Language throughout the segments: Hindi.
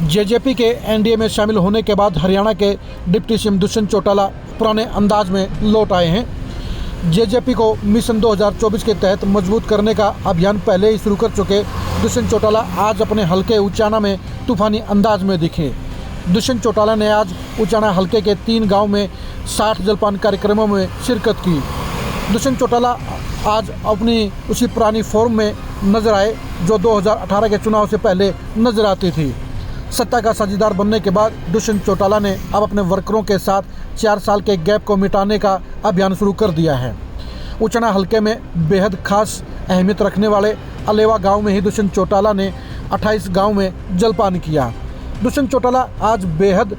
जेजेपी के एनडीए में शामिल होने के बाद हरियाणा के डिप्टी सीएम दुष्यंत चौटाला पुराने अंदाज में लौट आए हैं। जेजेपी को मिशन 2024 के तहत मजबूत करने का अभियान पहले ही शुरू कर चुके दुष्यंत चौटाला आज अपने हलके उचाना में तूफानी अंदाज में दिखे। दुष्यंत चौटाला ने आज उचाना हलके के 3 गांव में 60 जलपान कार्यक्रमों में शिरकत की। दुष्यंत चौटाला आज अपनी उसी पुरानी फॉर्म में नजर आए जो 2018 के चुनाव से पहले नजर आती थी। सत्ता का साझेदार बनने के बाद दुष्यंत चौटाला ने अब अपने वर्करों के साथ 4 साल के गैप को मिटाने का अभियान शुरू कर दिया है। उचाना हलके में बेहद खास अहमियत रखने वाले अलेवा गांव में ही दुष्यंत चौटाला ने 28 गांव में जलपान किया। दुष्यंत चौटाला आज बेहद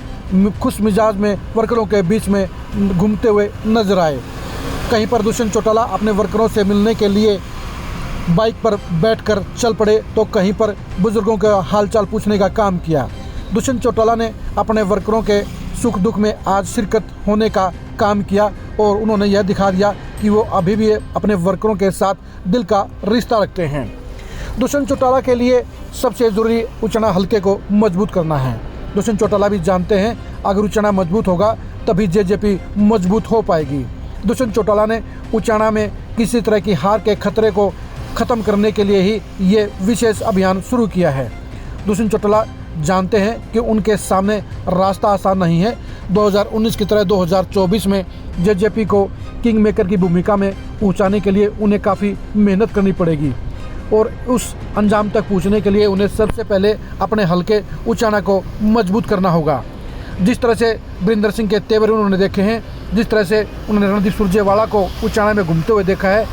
खुश मिजाज में वर्करों के बीच में घूमते हुए नजर आए। कहीं पर दुष्यंत चौटाला अपने वर्करों से मिलने के लिए बाइक पर बैठकर चल पड़े तो कहीं पर बुजुर्गों का हालचाल पूछने का काम किया। दुष्यंत चौटाला ने अपने वर्करों के सुख दुख में आज शिरकत होने का काम किया और उन्होंने यह दिखा दिया कि वो अभी भी अपने वर्करों के साथ दिल का रिश्ता रखते हैं। दुष्यंत चौटाला के लिए सबसे ज़रूरी उचाना हलके को मजबूत करना है। दुष्यंत चौटाला भी जानते हैं अगर उचाना मजबूत होगा तभी जेजेपी मजबूत हो पाएगी। दुष्यंत चौटाला ने उचाना में किसी तरह की हार के खतरे को ख़त्म करने के लिए ही ये विशेष अभियान शुरू किया है। दुष्यंत चौटाला जानते हैं कि उनके सामने रास्ता आसान नहीं है। 2019 की तरह 2024 में जेजेपी को किंग मेकर की भूमिका में पहुंचाने के लिए उन्हें काफ़ी मेहनत करनी पड़ेगी और उस अंजाम तक पहुंचने के लिए उन्हें सबसे पहले अपने हलके उचाना को मजबूत करना होगा। जिस तरह से वीरेंद्र सिंह के तेवर उन्होंने देखे हैं, जिस तरह से उन्होंने रणदीप सुरजेवाला को उचाना में घूमते हुए देखा है,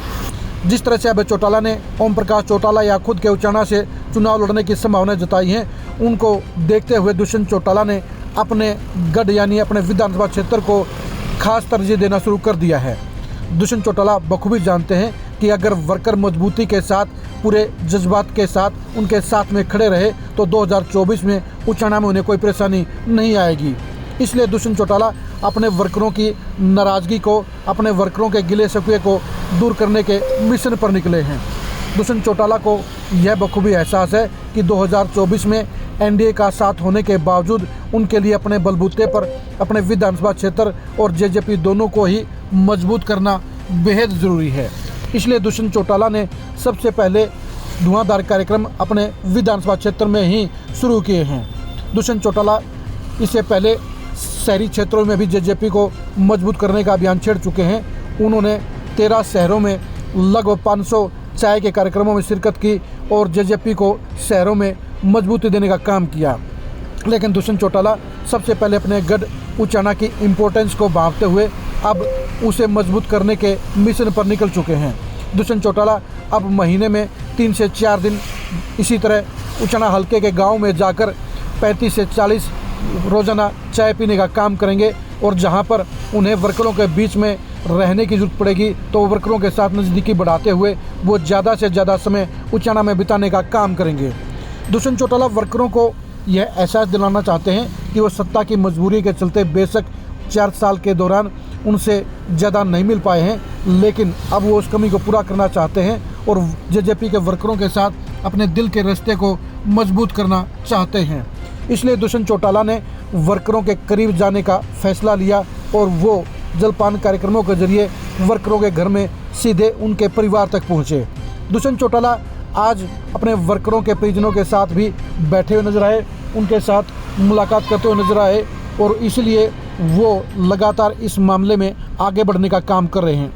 जिस तरह से अब चौटाला ने ओम प्रकाश चौटाला या खुद के उचाना से चुनाव लड़ने की संभावना जताई है, उनको देखते हुए दुष्यंत चौटाला ने अपने गढ़ यानी अपने विधानसभा क्षेत्र को खास तरजीह देना शुरू कर दिया है। दुष्यंत चौटाला बखूबी जानते हैं कि अगर वर्कर मजबूती के साथ पूरे जज्बात के साथ उनके साथ में खड़े रहे तो 2024 में उचाना में उन्हें कोई परेशानी नहीं आएगी। इसलिए दुष्यंत चौटाला अपने वर्करों की नाराज़गी को, अपने वर्करों के गिले शिकवे को दूर करने के मिशन पर निकले हैं। दुष्यंत चौटाला को यह बखूबी एहसास है कि 2024 में एनडीए का साथ होने के बावजूद उनके लिए अपने बलबूते पर अपने विधानसभा क्षेत्र और जेजेपी दोनों को ही मजबूत करना बेहद ज़रूरी है। इसलिए दुष्यंत चौटाला ने सबसे पहले धुआंधार कार्यक्रम अपने विधानसभा क्षेत्र में ही शुरू किए हैं। दुष्यंत चौटाला इससे पहले शहरी क्षेत्रों में भी जेजेपी को मजबूत करने का अभियान छेड़ चुके हैं। उन्होंने 13 शहरों में लगभग 500 चाय के कार्यक्रमों में शिरकत की और जेजेपी को शहरों में मजबूती देने का काम किया। लेकिन दुष्यंत चौटाला सबसे पहले अपने गढ़ उचाना की इम्पोर्टेंस को भांपते हुए अब उसे मजबूत करने के मिशन पर निकल चुके हैं। दुष्यंत चौटाला अब महीने में 3 से 4 दिन इसी तरह उचाना हलके के गाँव में जाकर 35 से 40 रोज़ाना चाय पीने का काम करेंगे और जहां पर उन्हें वर्करों के बीच में रहने की ज़रूरत पड़ेगी तो वर्करों के साथ नज़दीकी बढ़ाते हुए वो ज़्यादा से ज़्यादा समय उचाना में बिताने का काम करेंगे। दुष्यंत चौटाला वर्करों को यह एहसास दिलाना चाहते हैं कि वो सत्ता की मजबूरी के चलते बेशक 4 साल के दौरान उनसे ज़्यादा नहीं मिल पाए हैं, लेकिन अब वो उस कमी को पूरा करना चाहते हैं और जेजेपी के वर्करों के साथ अपने दिल के रिश्ते को मजबूत करना चाहते हैं। इसलिए दुष्यंत चौटाला ने वर्करों के करीब जाने का फैसला लिया और वो जलपान कार्यक्रमों के जरिए वर्करों के घर में सीधे उनके परिवार तक पहुँचे। दुष्यंत चौटाला आज अपने वर्करों के परिजनों के साथ भी बैठे हुए नजर आए, उनके साथ मुलाकात करते हुए नजर आए और इसलिए वो लगातार इस मामले में आगे बढ़ने का काम कर रहे हैं।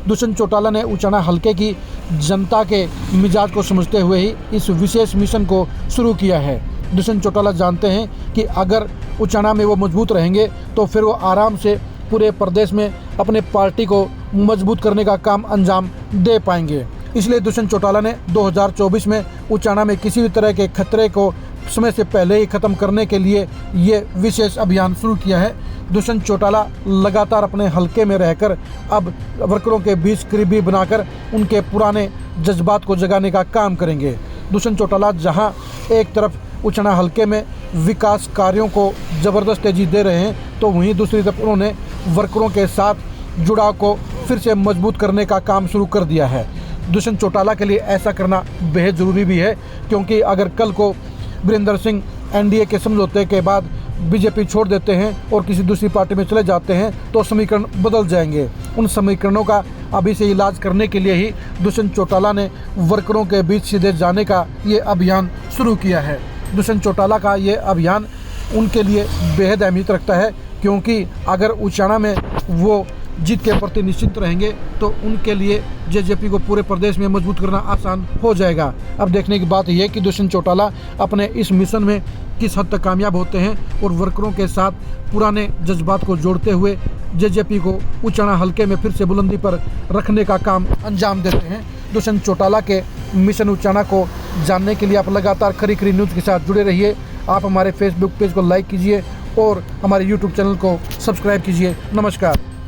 दुष्यंत चौटाला ने उचाना हलके की जनता के मिजाज को समझते हुए ही इस विशेष मिशन को शुरू किया है। दुष्यंत चौटाला जानते हैं कि अगर उचाना में वो मजबूत रहेंगे तो फिर वो आराम से पूरे प्रदेश में अपने पार्टी को मजबूत करने का काम अंजाम दे पाएंगे। इसलिए दुष्यंत चौटाला ने 2024 में उचाना में किसी भी तरह के खतरे को समय से पहले ही ख़त्म करने के लिए ये विशेष अभियान शुरू किया है। दुष्यंत चौटाला लगातार अपने हलके में रहकर अब वर्करों के बीच करीबी बनाकर उनके पुराने जज्बात को जगाने का काम करेंगे। दुष्यंत चौटाला जहां एक तरफ उचाना हलके में विकास कार्यों को ज़बरदस्त तेज़ी दे रहे हैं तो वहीं दूसरी तरफ उन्होंने वर्करों के साथ जुड़ाव को फिर से मजबूत करने का काम शुरू कर दिया है। दुष्यंत चौटाला के लिए ऐसा करना बेहद ज़रूरी भी है, क्योंकि अगर कल को वीरेंद्र सिंह एनडीए के समझौते के बाद बीजेपी छोड़ देते हैं और किसी दूसरी पार्टी में चले जाते हैं तो समीकरण बदल जाएंगे। उन समीकरणों का अभी से इलाज करने के लिए ही दुष्यंत चौटाला ने वर्करों के बीच सीधे जाने का ये अभियान शुरू किया है। दुष्यंत चौटाला का ये अभियान उनके लिए बेहद अहमियत रखता है, क्योंकि अगर उचाना में वो जीत के प्रति निश्चिंत रहेंगे तो उनके लिए जेजेपी को पूरे प्रदेश में मजबूत करना आसान हो जाएगा। अब देखने की बात यह कि दुष्यंत चौटाला अपने इस मिशन में किस हद तक कामयाब होते हैं और वर्करों के साथ पुराने जज्बात को जोड़ते हुए जेजेपी को उचाना हल्के में फिर से बुलंदी पर रखने का काम अंजाम देते हैं। दुष्यंत चौटाला के मिशन उचाना को जानने के लिए आप लगातार खरी खरी न्यूज़ के साथ जुड़े रहिए। आप हमारे फेसबुक पेज को लाइक कीजिए और हमारे यूट्यूब चैनल को सब्सक्राइब कीजिए। नमस्कार।